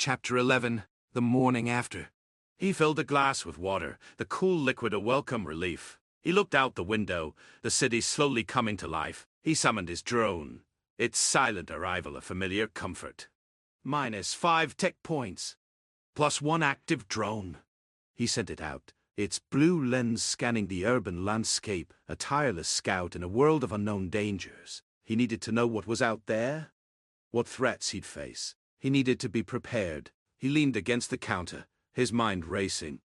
Chapter 11, The Morning After. He filled a glass with water, the cool liquid a welcome relief. He looked out the window, the city slowly coming to life. He summoned his drone, its silent arrival a familiar comfort. -5 tech points. +1 active drone. He sent it out, its blue lens scanning the urban landscape, a tireless scout in a world of unknown dangers. He needed to know what was out there, what threats he'd face. He needed to be prepared. He leaned against the counter, his mind racing.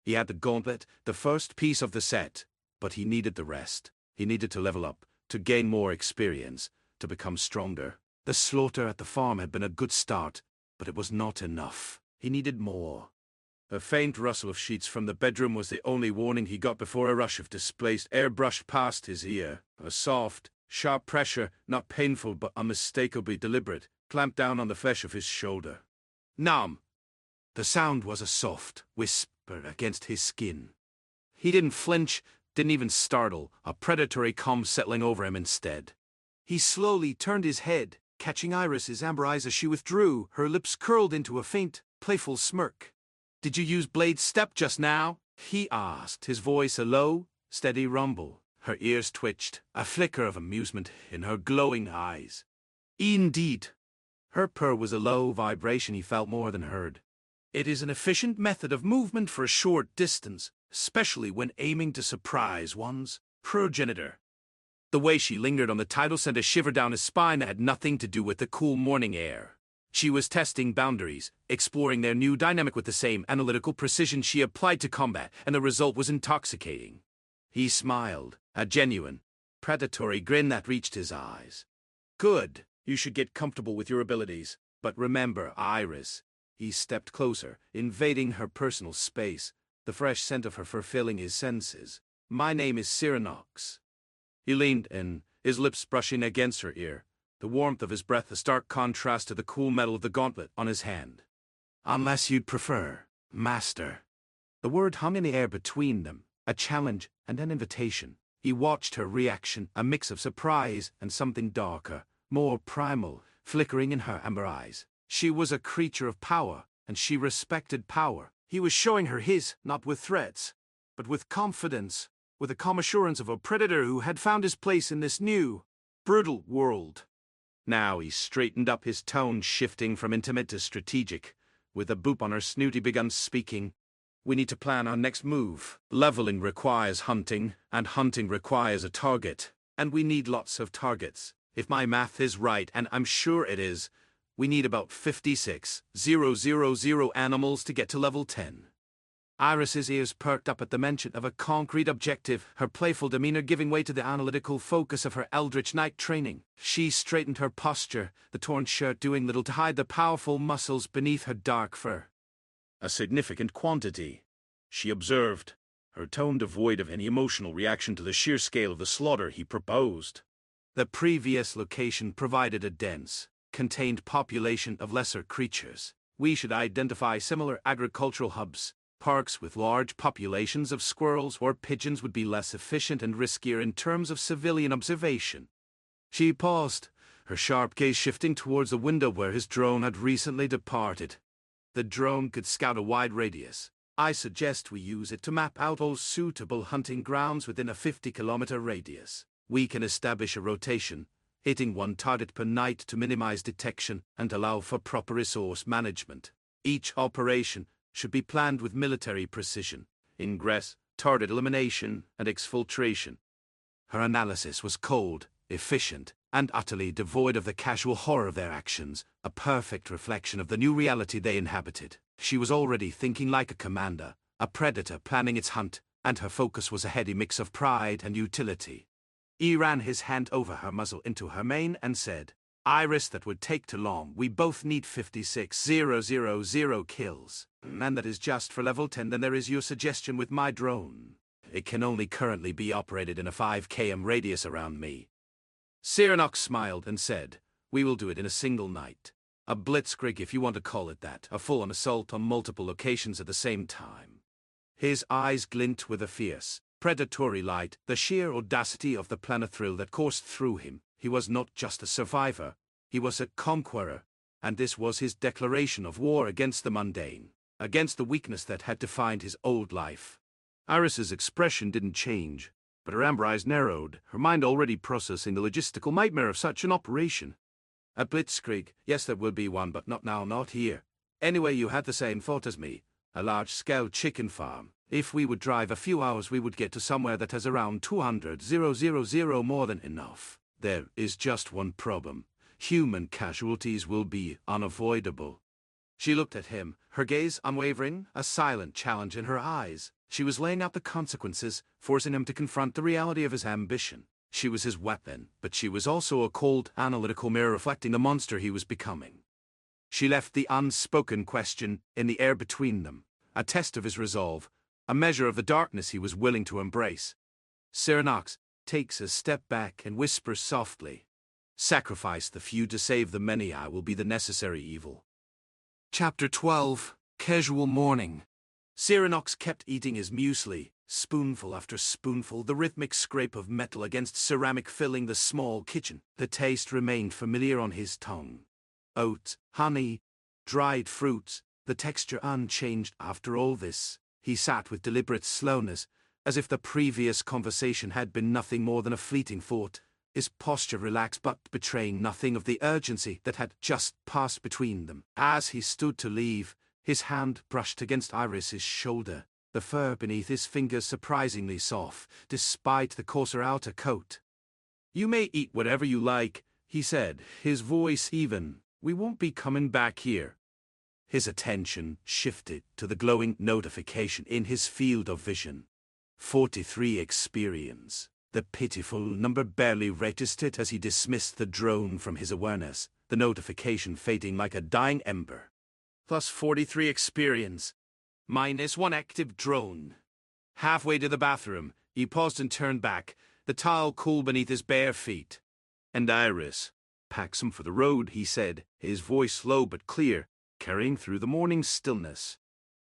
He had the gauntlet, the first piece of the set, but he needed the rest. He needed to level up, to gain more experience, to become stronger. The slaughter at the farm had been a good start, but it was not enough. He needed more. A faint rustle of sheets from the bedroom was the only warning he got before a rush of displaced air brushed past his ear. A soft, sharp pressure, not painful but unmistakably deliberate, clamped down on the flesh of his shoulder. Numb. The sound was a soft whisper against his skin. He didn't flinch, didn't even startle, a predatory calm settling over him instead. He slowly turned his head, catching Iris's amber eyes as she withdrew, her lips curled into a faint, playful smirk. "Did you use Blade's step just now?" he asked, his voice a low, steady rumble. Her ears twitched, a flicker of amusement in her glowing eyes. "Indeed." Her purr was a low vibration he felt more than heard. "It is an efficient method of movement for a short distance, especially when aiming to surprise one's progenitor." The way she lingered on the title sent a shiver down his spine that had nothing to do with the cool morning air. She was testing boundaries, exploring their new dynamic with the same analytical precision she applied to combat, and the result was intoxicating. He smiled, a genuine, predatory grin that reached his eyes. "Good. You should get comfortable with your abilities. But remember, Iris." He stepped closer, invading her personal space, the fresh scent of her fur filling his senses. "My name is Villainous." He leaned in, his lips brushing against her ear, the warmth of his breath a stark contrast to the cool metal of the gauntlet on his hand. "Unless you'd prefer, Master." The word hung in the air between them, a challenge and an invitation. He watched her reaction, a mix of surprise and something darker, more primal, flickering in her amber eyes. She was a creature of power, and she respected power. He was showing her his, not with threats, but with confidence, with the calm assurance of a predator who had found his place in this new, brutal world. Now he straightened up, his tone shifting from intimate to strategic. With a boop on her snoot he began speaking. "We need to plan our next move. Leveling requires hunting, and hunting requires a target. And we need lots of targets. If my math is right, and I'm sure it is, we need about 56,000 animals to get to level 10. Iris's ears perked up at the mention of a concrete objective, her playful demeanor giving way to the analytical focus of her Eldritch Knight training. She straightened her posture, the torn shirt doing little to hide the powerful muscles beneath her dark fur. "A significant quantity," she observed, her tone devoid of any emotional reaction to the sheer scale of the slaughter he proposed. The previous location provided a dense, contained population of lesser creatures. We should identify similar agricultural hubs. Parks with large populations of squirrels or pigeons would be less efficient and riskier in terms of civilian observation. She paused, her sharp gaze shifting towards the window where his drone had recently departed. The drone could scout a wide radius. I suggest we use it to map out all suitable hunting grounds within a 50-kilometer radius. We can establish a rotation, hitting one target per night to minimize detection and allow for proper resource management. Each operation should be planned with military precision, ingress, target elimination, and exfiltration. Her analysis was cold, efficient, and utterly devoid of the casual horror of their actions, a perfect reflection of the new reality they inhabited. She was already thinking like a commander, a predator planning its hunt, and her focus was a heady mix of pride and utility. He ran his hand over her muzzle into her mane and said, "Iris, that would take too long. We both need 56,000 kills. And that is just for level 10. Then there is your suggestion with my drone. It can only currently be operated in a 5 km radius around me." Villainous smiled and said, "We will do it in a single night. A blitzkrieg, if you want to call it that, a full-on assault on multiple locations at the same time." His eyes glint with a fierce, predatory light, the sheer audacity of the plan, a thrill that coursed through him. He was not just a survivor, he was a conqueror, And this was his declaration of war against the mundane, against the weakness that had defined his old life. Iris's expression didn't change, but her amber eyes narrowed, her mind already processing the logistical nightmare of such an operation. At Blitzkrieg, yes, there will be one, but not now, not here. Anyway, you had the same thought as me. A large-scale chicken farm. If we would drive a few hours, we would get to somewhere that has around 200,000 more than enough. There is just one problem. Human casualties will be unavoidable. She looked at him, her gaze unwavering, a silent challenge in her eyes. She was laying out the consequences, forcing him to confront the reality of his ambition. She was his weapon, but she was also a cold, analytical mirror reflecting the monster he was becoming. She left the unspoken question in the air between them, a test of his resolve, a measure of the darkness he was willing to embrace. Cyranox takes a step back and whispers softly, "Sacrifice the few to save the many, I will be the necessary evil." Chapter 12. Casual Morning. Cyranox kept eating his muesli, spoonful after spoonful, the rhythmic scrape of metal against ceramic filling the small kitchen. The taste remained familiar on his tongue. Oats, honey, dried fruits, the texture unchanged. After all this, he sat with deliberate slowness, as if the previous conversation had been nothing more than a fleeting thought, his posture relaxed but betraying nothing of the urgency that had just passed between them. As he stood to leave, his hand brushed against Iris's shoulder, the fur beneath his fingers surprisingly soft, despite the coarser outer coat. "You may eat whatever you like," he said, his voice even. "We won't be coming back here." His attention shifted to the glowing notification in his field of vision. 43 experience. The pitiful number barely registered as he dismissed the drone from his awareness, the notification fading like a dying ember. Plus 43 experience. Minus 1 active drone. Halfway to the bathroom, he paused and turned back, the tile cool beneath his bare feet. "And Iris, pack some for the road," he said, his voice low but clear, carrying through the morning stillness.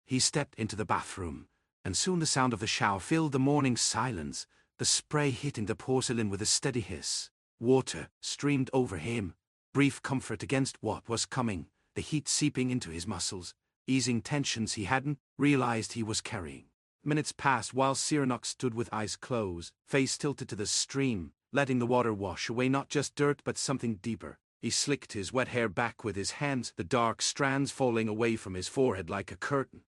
He stepped into the bathroom, and soon the sound of the shower filled the morning silence, the spray hitting the porcelain with a steady hiss. Water streamed over him, brief comfort against what was coming, the heat seeping into his muscles, easing tensions he hadn't realized he was carrying. Minutes passed while Cyranox stood with eyes closed, face tilted to the stream, letting the water wash away not just dirt but something deeper. He slicked his wet hair back with his hands, the dark strands falling away from his forehead like a curtain.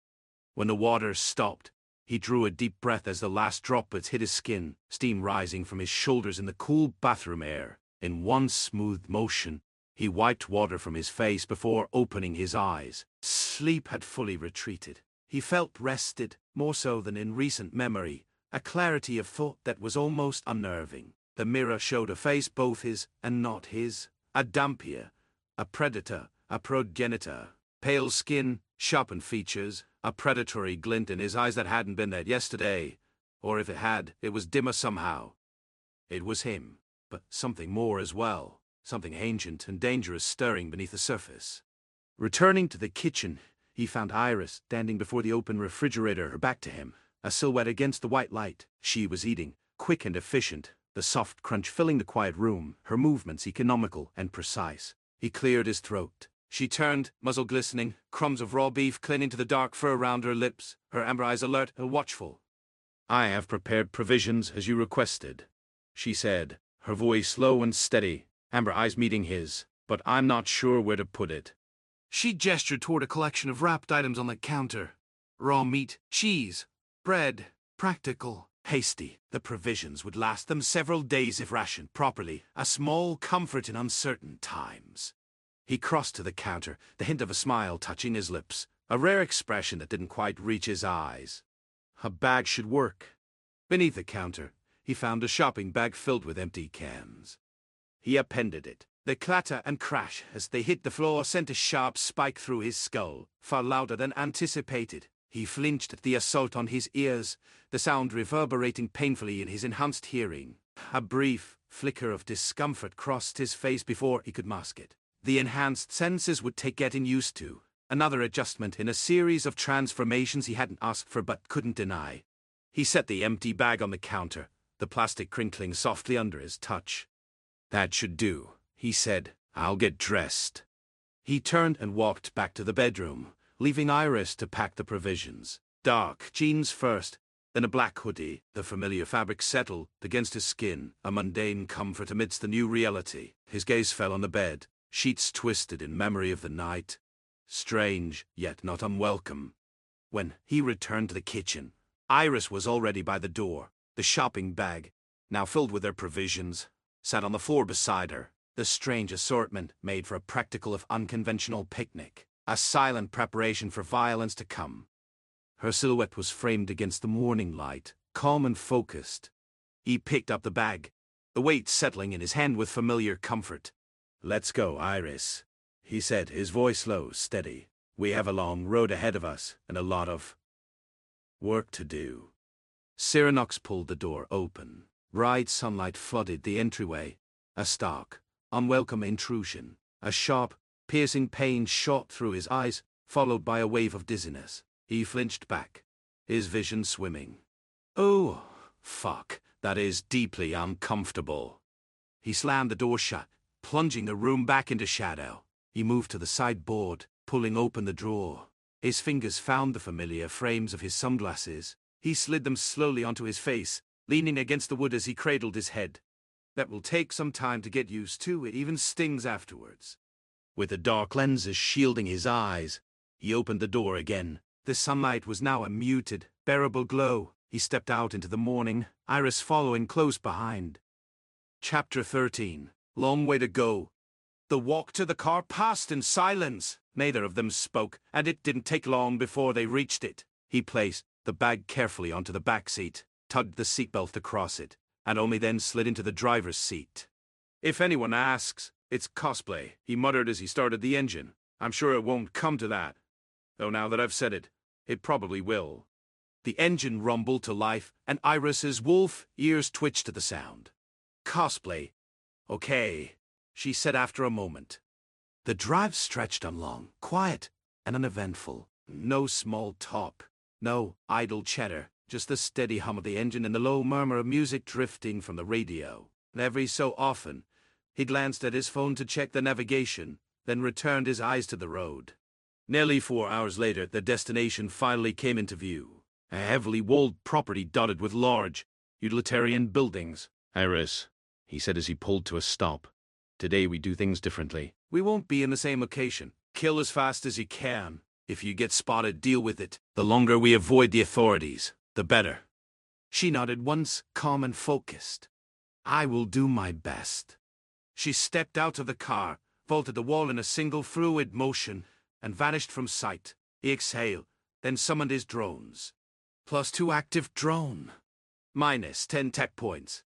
When the water stopped, he drew a deep breath as the last droplets hit his skin, steam rising from his shoulders in the cool bathroom air. In one smooth motion, he wiped water from his face before opening his eyes. Sleep had fully retreated. He felt rested, more so than in recent memory, a clarity of thought that was almost unnerving. The mirror showed a face both his and not his, a Dampier, a predator, a progenitor, pale skin, sharpened features, a predatory glint in his eyes that hadn't been there yesterday, or if it had, it was dimmer somehow. It was him, but something more as well, something ancient and dangerous stirring beneath the surface. Returning to the kitchen, he found Iris standing before the open refrigerator, her back to him, a silhouette against the white light. She was eating, quick and efficient, the soft crunch filling the quiet room, her movements economical and precise. He cleared his throat. She turned, muzzle glistening, crumbs of raw beef clinging to the dark fur around her lips, her amber eyes alert and watchful. "I have prepared provisions as you requested," she said, her voice low and steady, amber eyes meeting his, "but I'm not sure where to put it." She gestured toward a collection of wrapped items on the counter. Raw meat, cheese, bread, practical, hasty. The provisions would last them several days if rationed properly, a small comfort in uncertain times. He crossed to the counter, the hint of a smile touching his lips, a rare expression that didn't quite reach his eyes. A bag should work. Beneath the counter, he found a shopping bag filled with empty cans. He appended it. The clatter and crash as they hit the floor sent a sharp spike through his skull, far louder than anticipated. He flinched at the assault on his ears, the sound reverberating painfully in his enhanced hearing. A brief flicker of discomfort crossed his face before he could mask it. The enhanced senses would take getting used to, another adjustment in a series of transformations he hadn't asked for but couldn't deny. He set the empty bag on the counter, the plastic crinkling softly under his touch. "That should do," he said. "I'll get dressed." He turned and walked back to the bedroom, leaving Iris to pack the provisions. Dark jeans first, then a black hoodie. The familiar fabric settled against his skin, a mundane comfort amidst the new reality. His gaze fell on the bed, sheets twisted in memory of the night. Strange, yet not unwelcome. When he returned to the kitchen, Iris was already by the door. The shopping bag, now filled with their provisions, sat on the floor beside her. The strange assortment made for a practical if unconventional picnic, a silent preparation for violence to come. Her silhouette was framed against the morning light, calm and focused. He picked up the bag, the weight settling in his hand with familiar comfort. "Let's go, Iris," he said, his voice low, steady. "We have a long road ahead of us and a lot of work to do." Cyranox pulled the door open. Bright sunlight flooded the entryway. A stark, unwelcome intrusion. A sharp, piercing pain shot through his eyes, followed by a wave of dizziness. He flinched back, his vision swimming. "Oh, fuck, that is deeply uncomfortable." He slammed the door shut, plunging the room back into shadow. He moved to the sideboard, pulling open the drawer. His fingers found the familiar frames of his sunglasses. He slid them slowly onto his face, leaning against the wood as he cradled his head. "That will take some time to get used to. It even stings afterwards." With the dark lenses shielding his eyes, he opened the door again. The sunlight was now a muted, bearable glow. He stepped out into the morning, Iris following close behind. Chapter 13. Long way to go. The walk to the car passed in silence. Neither of them spoke, and it didn't take long before they reached it. He placed the bag carefully onto the back seat, tugged the seatbelt across it, and only then slid into the driver's seat. "If anyone asks, it's cosplay," he muttered as he started the engine. "I'm sure it won't come to that. Though now that I've said it, it probably will." The engine rumbled to life, and Iris's wolf ears twitched to the sound. "Cosplay. Okay," she said after a moment. The drive stretched on long, quiet, and uneventful. No small talk. No idle chatter, just the steady hum of the engine and the low murmur of music drifting from the radio. And every so often, he glanced at his phone to check the navigation, then returned his eyes to the road. Nearly 4 hours later, the destination finally came into view. A heavily walled property dotted with large, utilitarian buildings. "Iris," he said as he pulled to a stop. "Today we do things differently. We won't be in the same location. Kill as fast as you can. If you get spotted, deal with it. The longer we avoid the authorities, the better." She nodded once, calm and focused. "I will do my best." She stepped out of the car, vaulted the wall in a single fluid motion, and vanished from sight. He exhaled, then summoned his drones. +2 active drone. -10 tech points.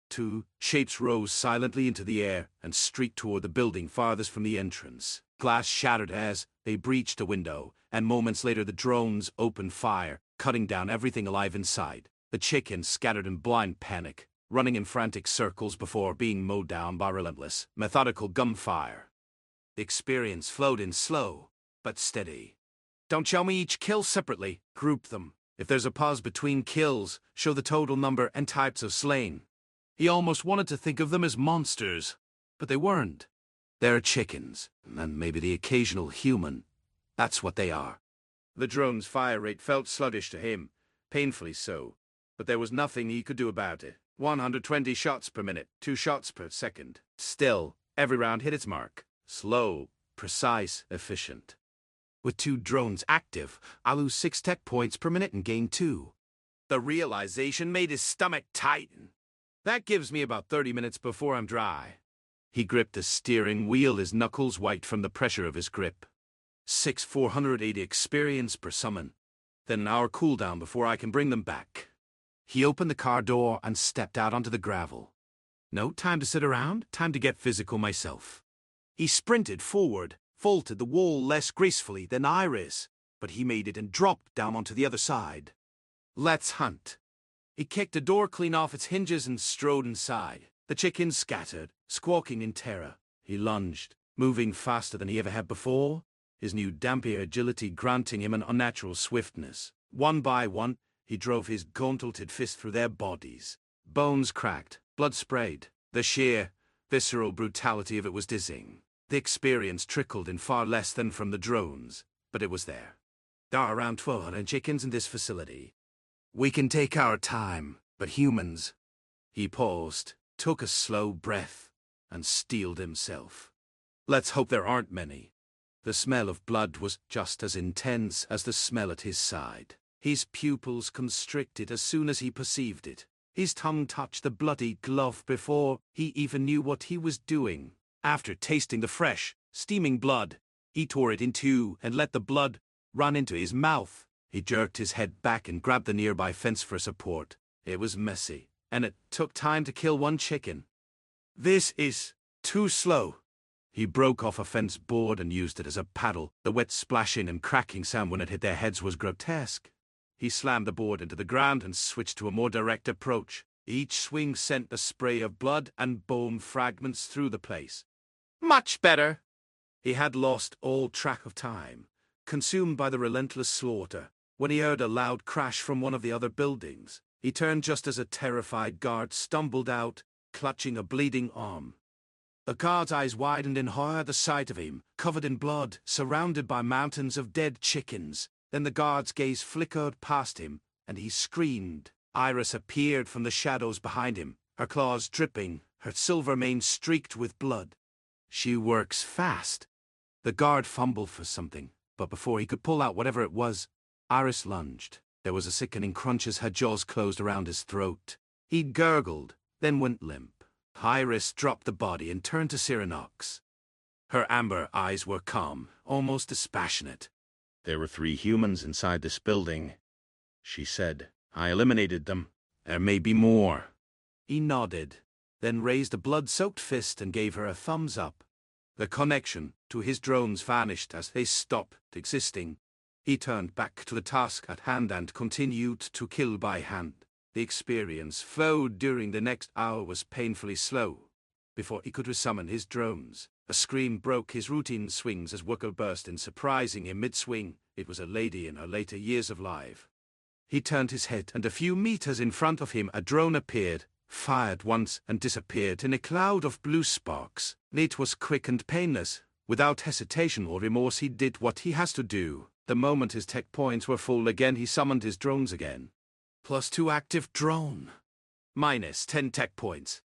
2 shapes rose silently into the air and streaked toward the building farthest from the entrance. Glass shattered as they breached a window, and moments later the drones opened fire, cutting down everything alive inside. The chickens scattered in blind panic, running in frantic circles before being mowed down by relentless, methodical gunfire. The experience flowed in slow, but steady. "Don't show me each kill separately. Group them. If there's a pause between kills, show the total number and types of slain." He almost wanted to think of them as monsters, but they weren't. They're chickens, and maybe the occasional human. That's what they are. The drone's fire rate felt sluggish to him, painfully so, but there was nothing he could do about it. 120 shots per minute, 2 shots per second. Still, every round hit its mark. Slow, precise, efficient. With 2 drones active, I'll lose 6 tech points per minute and gain 2. The realization made his stomach tighten. That gives me about 30 minutes before I'm dry. He gripped the steering wheel, his knuckles white from the pressure of his grip. 480 experience per summon. Then an hour cooldown before I can bring them back. He opened the car door and stepped out onto the gravel. No time to sit around, time to get physical myself. He sprinted forward, vaulted the wall less gracefully than Iris, but he made it and dropped down onto the other side. "Let's hunt." He kicked the door clean off its hinges and strode inside. The chickens scattered, squawking in terror. He lunged, moving faster than he ever had before, his new Dampier agility granting him an unnatural swiftness. One by one, he drove his gauntleted fist through their bodies. Bones cracked, blood sprayed. The sheer, visceral brutality of it was dizzying. The experience trickled in far less than from the drones, but it was there. There are around 1,200 chickens in this facility. We can take our time, but humans... He paused, took a slow breath, and steeled himself. Let's hope there aren't many. The smell of blood was just as intense as the smell at his side. His pupils constricted as soon as he perceived it. His tongue touched the bloody glove before he even knew what he was doing. After tasting the fresh, steaming blood, he tore it in two and let the blood run into his mouth. He jerked his head back and grabbed the nearby fence for support. It was messy, and it took time to kill one chicken. This is too slow. He broke off a fence board and used it as a paddle. The wet splashing and cracking sound when it hit their heads was grotesque. He slammed the board into the ground and switched to a more direct approach. Each swing sent a spray of blood and bone fragments through the place. Much better! He had lost all track of time, consumed by the relentless slaughter, when he heard a loud crash from one of the other buildings. He turned just as a terrified guard stumbled out, clutching a bleeding arm. The guard's eyes widened in horror at the sight of him, covered in blood, surrounded by mountains of dead chickens. Then the guard's gaze flickered past him, and he screamed. Iris appeared from the shadows behind him, her claws dripping, her silver mane streaked with blood. She works fast. The guard fumbled for something, but before he could pull out whatever it was, Iris lunged. There was a sickening crunch as her jaws closed around his throat. He gurgled, then went limp. Iris dropped the body and turned to Cyranox. Her amber eyes were calm, almost dispassionate. There were 3 humans inside this building, she said. I eliminated them. There may be more. He nodded, then raised a blood-soaked fist and gave her a thumbs up. The connection to his drones vanished as they stopped existing. He turned back to the task at hand and continued to kill by hand. The experience flowed during the next hour was painfully slow. Before he could resummon his drones, a scream broke his routine swings as Wooker burst in, surprising him mid-swing. It was a lady in her later years of life. He turned his head, and a few meters in front of him a drone appeared, fired once and disappeared in a cloud of blue sparks. It was quick and painless. Without hesitation or remorse he did what he has to do. The moment his tech points were full again, he summoned his drones again. +2 active drone. -10 tech points.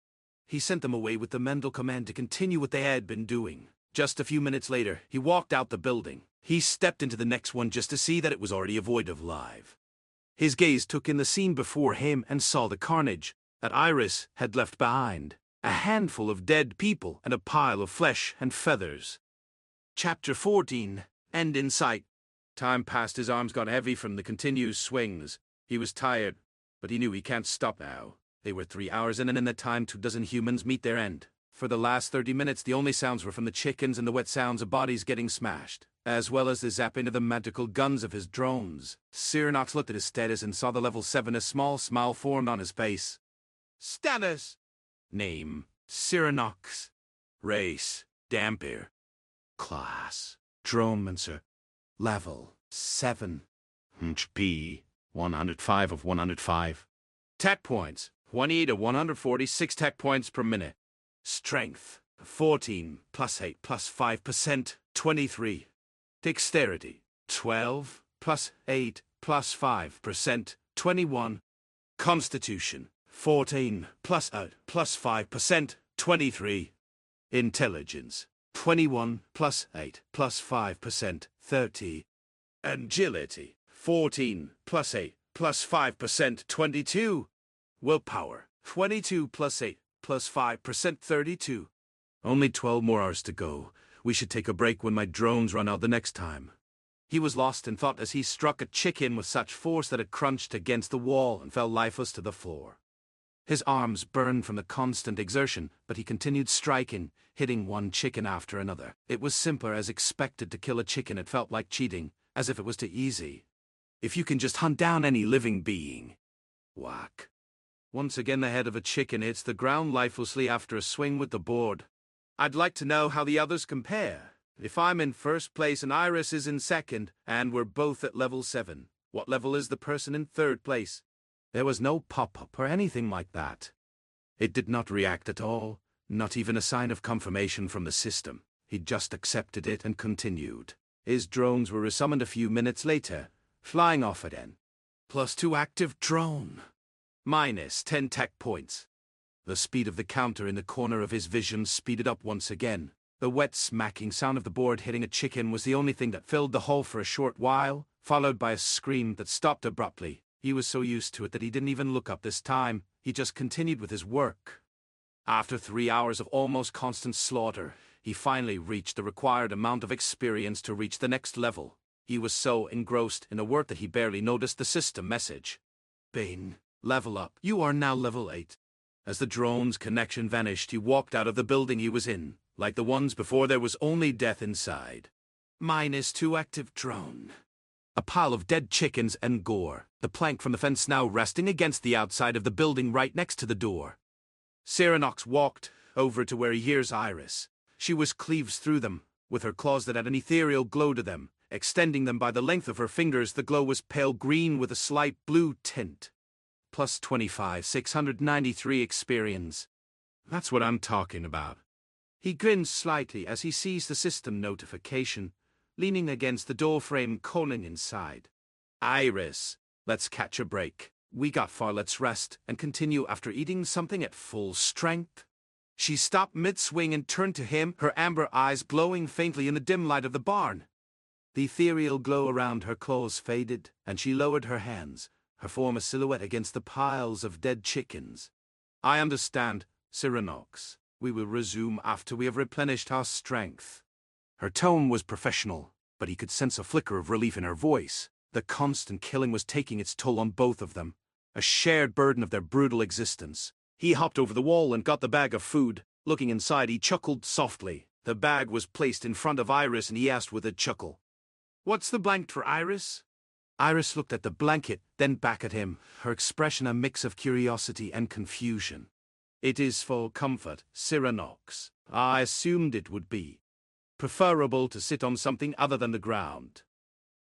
He sent them away with the Mendel command to continue what they had been doing. Just a few minutes later, he walked out the building. He stepped into the next one just to see that it was already void of life. His gaze took in the scene before him and saw the carnage that Iris had left behind. A handful of dead people and a pile of flesh and feathers. Chapter 14. End in sight. Time passed, his arms got heavy from the continuous swings. He was tired, but he knew he can't stop now. They were 3 hours in, and in that time 24 humans meet their end. For the last 30 minutes, the only sounds were from the chickens and the wet sounds of bodies getting smashed, as well as the zapping of the magical guns of his drones. Cyranox looked at his status and saw the level 7. A small smile formed on his face. Status. Name: Cyranox. Race: Dampier. Class: Dronemancer. Level: 7. HP: 105 of 105. Tech points: 28 of 146 tech points per minute. Strength: 14 +8 +5%, 23. Dexterity: 12 +8 +5%, 21. Constitution: 14 +8 +5%, 23. Intelligence: 21 +8 +5%, 30. Agility: 14 +8 +5%, 22. Willpower: 22 +8 +5%, 32. Only 12 more hours to go. We should take a break when my drones run out the next time. He was lost in thought as he struck a chicken with such force that it crunched against the wall and fell lifeless to the floor. His arms burned from the constant exertion, but he continued striking, hitting one chicken after another. It was simpler as expected to kill a chicken. It felt like cheating, as if it was too easy. If you can just hunt down any living being. Whack. Once again the head of a chicken hits the ground lifelessly after a swing with the board. I'd like to know how the others compare. If I'm in first place and Iris is in second, and we're both at level 7, what level is the person in third place? There was no pop-up or anything like that. It did not react at all, not even a sign of confirmation from the system. He just accepted it and continued. His drones were resummoned a few minutes later, flying off again. +2 active drone. -10 tech points. The speed of the counter in the corner of his vision speeded up once again. The wet smacking sound of the board hitting a chicken was the only thing that filled the hall for a short while, followed by a scream that stopped abruptly. He was so used to it that he didn't even look up this time. He just continued with his work. After 3 hours of almost constant slaughter, he finally reached the required amount of experience to reach the next level. He was so engrossed in the work that he barely noticed the system message. Bane, level up. You are now level 8. As the drone's connection vanished, he walked out of the building he was in. Like the ones before, there was only death inside. -2 active drone. A pile of dead chickens and gore, the plank from the fence now resting against the outside of the building right next to the door. Cyranox walked over to where he hears Iris. She was cleaves through them, with her claws that had an ethereal glow to them. Extending them by the length of her fingers, the glow was pale green with a slight blue tint. +25, 693 experience. That's what I'm talking about. He grins slightly as he sees the system notification, leaning against the doorframe, calling inside. Iris, let's catch a break. We got far, let's rest and continue after eating something at full strength. She stopped mid-swing and turned to him, her amber eyes glowing faintly in the dim light of the barn. The ethereal glow around her claws faded, and she lowered her hands, her form a silhouette against the piles of dead chickens. I understand, Cyranox. We will resume after we have replenished our strength. Her tone was professional, but he could sense a flicker of relief in her voice. The constant killing was taking its toll on both of them, a shared burden of their brutal existence. He hopped over the wall and got the bag of food. Looking inside, he chuckled softly. The bag was placed in front of Iris, and he asked with a chuckle, "What's the blanket for Iris?" Iris looked at the blanket, then back at him, her expression a mix of curiosity and confusion. "It is for comfort, Cyranox. I assumed it would be preferable to sit on something other than the ground."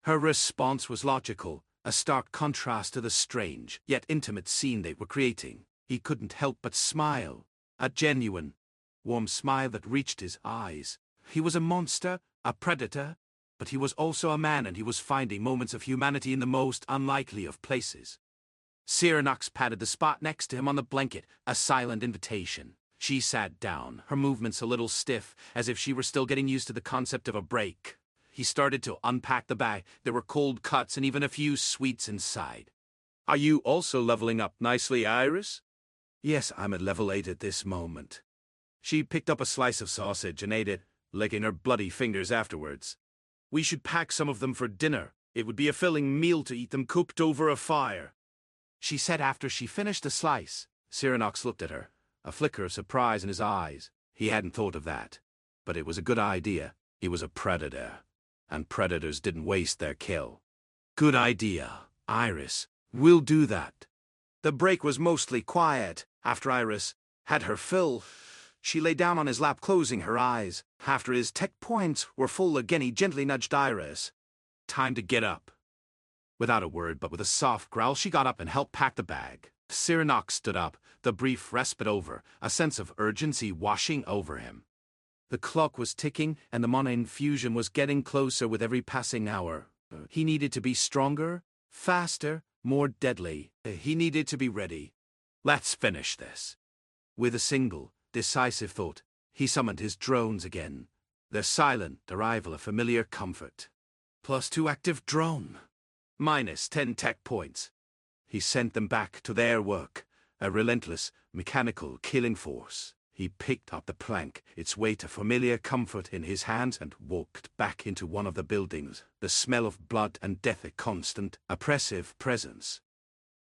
Her response was logical, a stark contrast to the strange, yet intimate scene they were creating. He couldn't help but smile, a genuine, warm smile that reached his eyes. He was a monster, a predator, but he was also a man, and he was finding moments of humanity in the most unlikely of places. Cyranox patted the spot next to him on the blanket, a silent invitation. She sat down, her movements a little stiff, as if she were still getting used to the concept of a break. He started to unpack the bag. There were cold cuts and even a few sweets inside. "Are you also leveling up nicely, Iris?" "Yes, I'm at level 8 at this moment." She picked up a slice of sausage and ate it, licking her bloody fingers afterwards. "We should pack some of them for dinner. It would be a filling meal to eat them cooked over a fire," she said after she finished the slice. Cyranox looked at her, a flicker of surprise in his eyes. He hadn't thought of that, but it was a good idea. He was a predator, and predators didn't waste their kill. "Good idea, Iris. We'll do that." The break was mostly quiet. After Iris had her fill, she lay down on his lap, closing her eyes. After his tech points were full again, he gently nudged Iris. "Time to get up." Without a word, but with a soft growl, she got up and helped pack the bag. Cyranox stood up, the brief respite over, a sense of urgency washing over him. The clock was ticking, and the mana infusion was getting closer with every passing hour. He needed to be stronger, faster, more deadly. He needed to be ready. Let's finish this. With a single, decisive thought, he summoned his drones again. Their silent arrival a familiar comfort. +2 active drone. -10 tech points. He sent them back to their work, a relentless, mechanical killing force. He picked up the plank, its weight a familiar comfort in his hands, and walked back into one of the buildings, the smell of blood and death a constant, oppressive presence.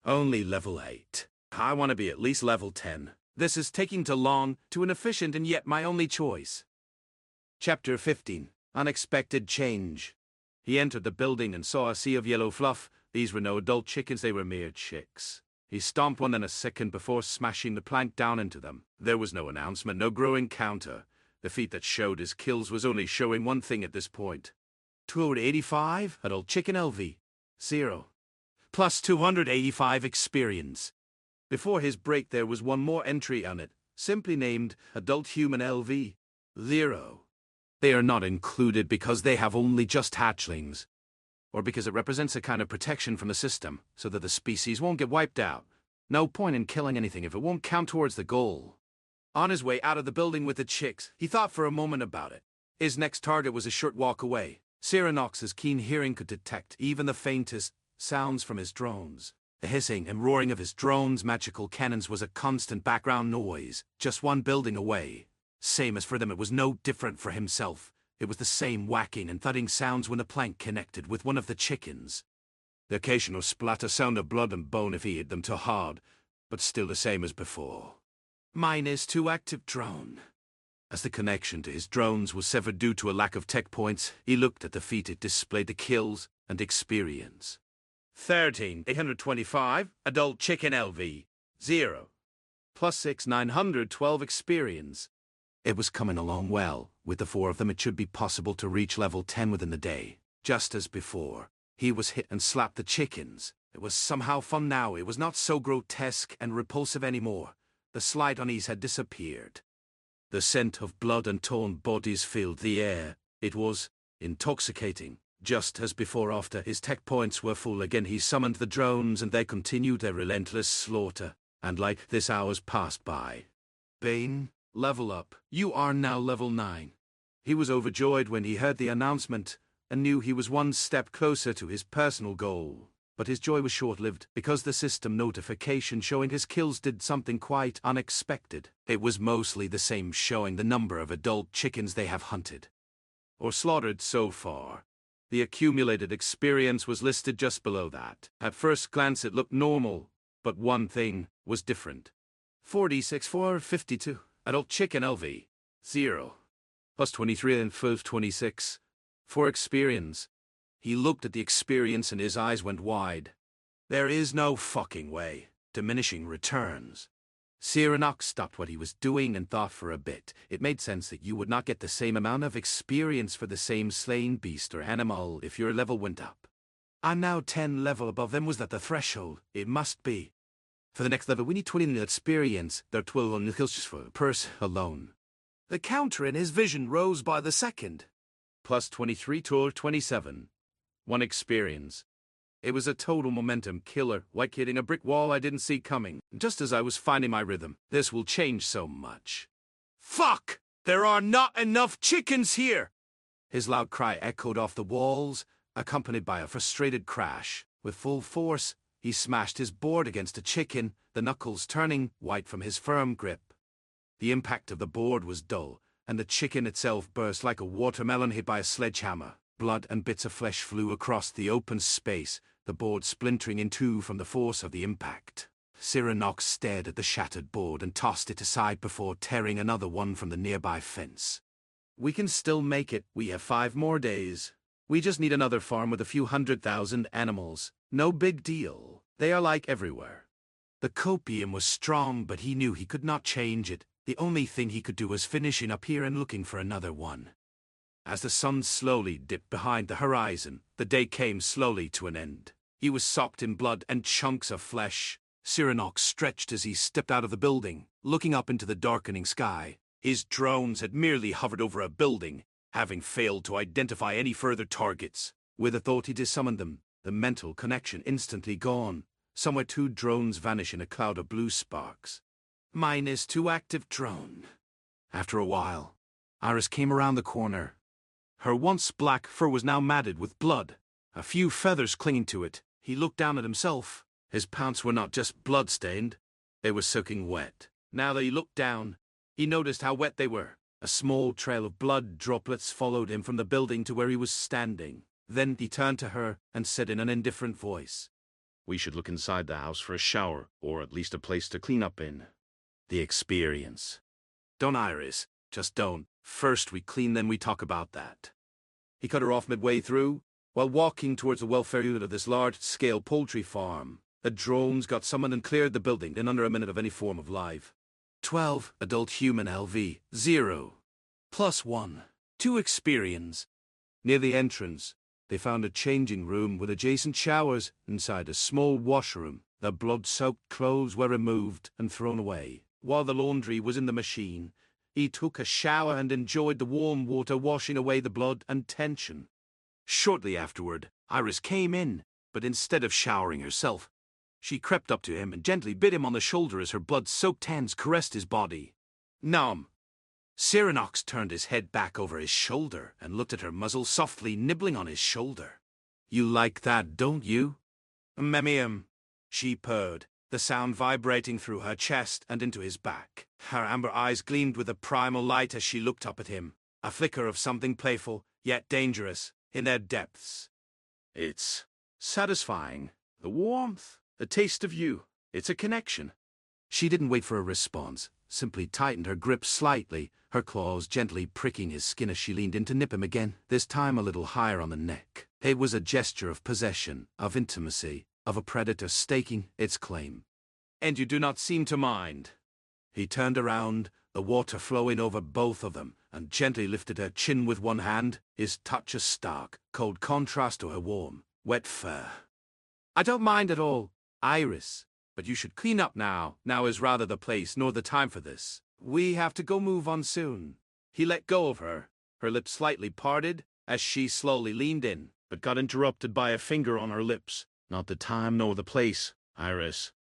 Only level 8. I want to be at least level 10. This is taking too long, too inefficient, and yet my only choice. Chapter 15. Unexpected Change. He entered the building and saw a sea of yellow fluff. These were no adult chickens, they were mere chicks. He stomped one in a second before smashing the plank down into them. There was no announcement, no growing counter. The feat that showed his kills was only showing one thing at this point. 285 adult chicken LV. 0. +285 experience. Before his break there was one more entry on it, simply named adult human LV. 0. They are not included because they have only just hatchlings, or because it represents a kind of protection from the system, so that the species won't get wiped out. No point in killing anything if it won't count towards the goal. On his way out of the building with the chicks, he thought for a moment about it. His next target was a short walk away. Cyranox's keen hearing could detect even the faintest sounds from his drones. The hissing and roaring of his drones' magical cannons was a constant background noise, just one building away. Same as for them, it was no different for himself. It was the same whacking and thudding sounds when a plank connected with one of the chickens. The occasional splatter sound of blood and bone if he hit them too hard, but still the same as before. -2 active drone. As the connection to his drones was severed due to a lack of tech points, he looked at the feat it displayed: the kills and experience. 13,825, adult chicken LV, 0. +6, 912 experience. It was coming along well. With the 4 of them, it should be possible to reach level 10 within the day. Just as before, he was hit and slapped the chickens. It was somehow fun now. It was not so grotesque and repulsive anymore. The slight unease had disappeared. The scent of blood and torn bodies filled the air. It was intoxicating. Just as before, after his tech points were full again, he summoned the drones and they continued their relentless slaughter. And like this, hours passed by. Bane, level up. You are now level 9. He was overjoyed when he heard the announcement and knew he was one step closer to his personal goal. But his joy was short-lived, because the system notification showing his kills did something quite unexpected. It was mostly the same, showing the number of adult chickens they have hunted or slaughtered so far. The accumulated experience was listed just below that. At first glance it looked normal, but one thing was different. 46,452. Adult chicken LV. 0. +23 and 26. For experience. He looked at the experience and his eyes went wide. There is no fucking way. Diminishing returns. Cyranox stopped what he was doing and thought for a bit. It made sense that you would not get the same amount of experience for the same slain beast or animal if your level went up. I'm now 10 level above them. Was that the threshold? It must be. For the next level, we need 20 experience. There are 12 on the kills just for a purse alone. The counter in his vision rose by the second. +23 to 27. 1 experience. It was a total momentum killer, like hitting a brick wall I didn't see coming. Just as I was finding my rhythm, this will change so much. Fuck! There are not enough chickens here! His loud cry echoed off the walls, accompanied by a frustrated crash. With full force, he smashed his board against a chicken, the knuckles turning white from his firm grip. The impact of the board was dull, and the chicken itself burst like a watermelon hit by a sledgehammer. Blood and bits of flesh flew across the open space, the board splintering in two from the force of the impact. Cyranox stared at the shattered board and tossed it aside before tearing another one from the nearby fence. We can still make it. We have 5 more days. We just need another farm with a few 100,000 animals. No big deal. They are like everywhere. The copium was strong, but he knew he could not change it. The only thing he could do was finishing up here and looking for another one. As the sun slowly dipped behind the horizon, the day came slowly to an end. He was soaked in blood and chunks of flesh. Cyranox stretched as he stepped out of the building, looking up into the darkening sky. His drones had merely hovered over a building, having failed to identify any further targets. With a thought he summoned them, the mental connection instantly gone. Somewhere 2 drones vanish in a cloud of blue sparks. -2 active drone. After a while, Iris came around the corner. Her once black fur was now matted with blood, a few feathers clinging to it. He looked down at himself. His pants were not just blood-stained, they were soaking wet. Now that he looked down, he noticed how wet they were. A small trail of blood droplets followed him from the building to where he was standing. Then he turned to her and said in an indifferent voice, "We should look inside the house for a shower, or at least a place to clean up in." The experience. Don't, Iris. Just don't. First we clean, then we talk about that. He cut her off midway through. While walking towards the welfare unit of this large-scale poultry farm, the drones got summoned and cleared the building in under a minute of any form of life. 12 adult human LV, 0. +1. 2 experience. Near the entrance, they found a changing room with adjacent showers. Inside a small washroom, the blood-soaked clothes were removed and thrown away. While the laundry was in the machine, He took a shower and enjoyed the warm water washing away the blood and tension. Shortly afterward, Iris came in, but instead of showering herself, she crept up to him and gently bit him on the shoulder as her blood-soaked hands caressed his body. Numb. Cyranox turned his head back over his shoulder and looked at her muzzle softly nibbling on his shoulder. You like that, don't you? Memium, she purred, the sound vibrating through her chest and into his back. Her amber eyes gleamed with a primal light as she looked up at him, a flicker of something playful, yet dangerous, in their depths. It's satisfying. The warmth, the taste of you. It's a connection. She didn't wait for a response, simply tightened her grip slightly, her claws gently pricking his skin as she leaned in to nip him again, this time a little higher on the neck. It was a gesture of possession, of intimacy, of a predator staking its claim. And you do not seem to mind. He turned around, the water flowing over both of them, and gently lifted her chin with one hand, his touch a stark, cold contrast to her warm, wet fur. I don't mind at all, Iris, but you should clean up now. Now is rather the place nor the time for this. We have to go move on soon. He let go of her, her lips slightly parted, as she slowly leaned in, but got interrupted by a finger on her lips. Not the time nor the place, Iris.